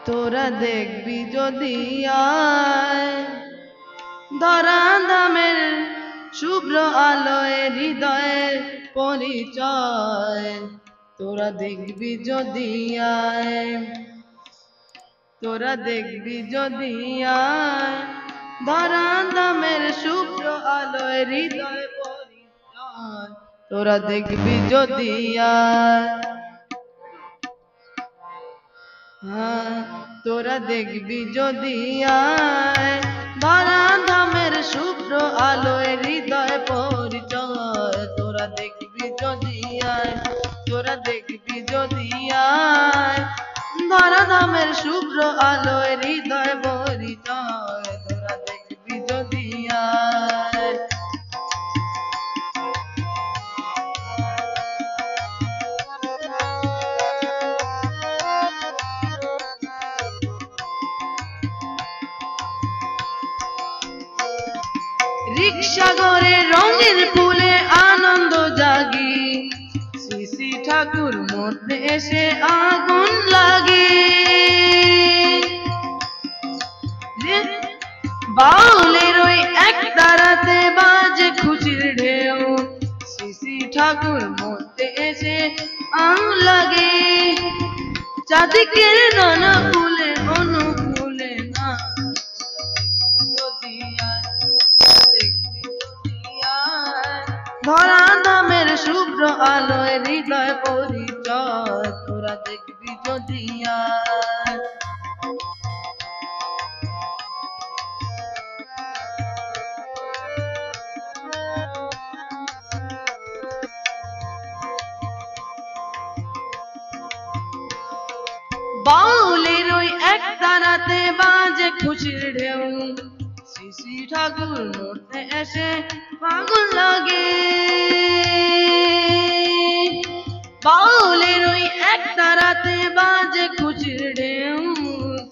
তোরা দেখবি যদি আয় ধরা ধামের শুভ্র আলোয় হৃদয়ের পরিচয়। তোরা দেখবি যদি আয়, তোরা দেখবি যদি আয় ধরা ধামের শুভ্র আলোয় হৃদয় পরিচয়। তোরা দেখবি যদি আয়, তোরা দেখবি যদি আয় ধরা ধামের শুভ্র আলোয় হৃদয় পরিচয়। তোরা দেখবি যদি আয়, তোরা দেখবি যদি আয় ধরা ধামের শুভ্র আলোয় হৃদয় পরিচয়। তোরা দেখবি যদি আয়। রিকশাগরে রঙের ফুলে আনন্দ জাগি, শ্রী শ্রী ঠাকুর মধ্যে এসে আগুন লাগে। বাউলের ওই এক তারাতে বাজে খুশির ঢেউ, শ্রী শ্রী ঠাকুর মধ্যে এসে আগুন লাগে। চাঁদিকের নানা ফুলে অনুকূলে না ধরা ধামের শুভ্র আলোয় হৃদয় পরিচয়। তোরা দেখবি যদি আয়। বাউলের ওই এক তারাতে বাজে খুশির ঢেউ, শ্রী শ্রী ঠাকুর মধ্যে এসে আগুন লাগে। বাউলের ওই এক তারাতে বাজে খুশির ঢেউ,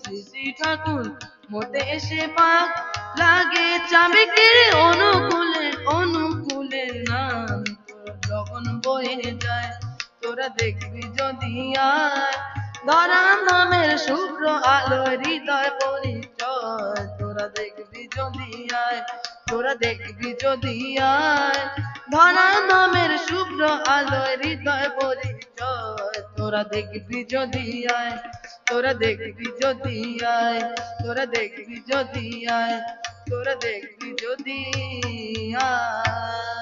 শ্রী শ্রী ঠাকুর মধ্যে এসে পাক লাগে। চাবিকের অনুকূলে অনুকূলে নাম যখন বয়ে যায়। তোরা দেখবি যদি আয় ধরা ধামের শুভ্র আলো হৃদয় পরিচয়। তোরা দেখবি যদি আয়, তোরা দেখবি যদি আয় ধরা ধামের শুভ্র আলো হৃদয় পরিচয়। তোরা দেখবি যদি আয়, তোরা দেখবি যদি আয়, তোরা দেখবি যদি আয়, তোরা দেখবি যদি আয়।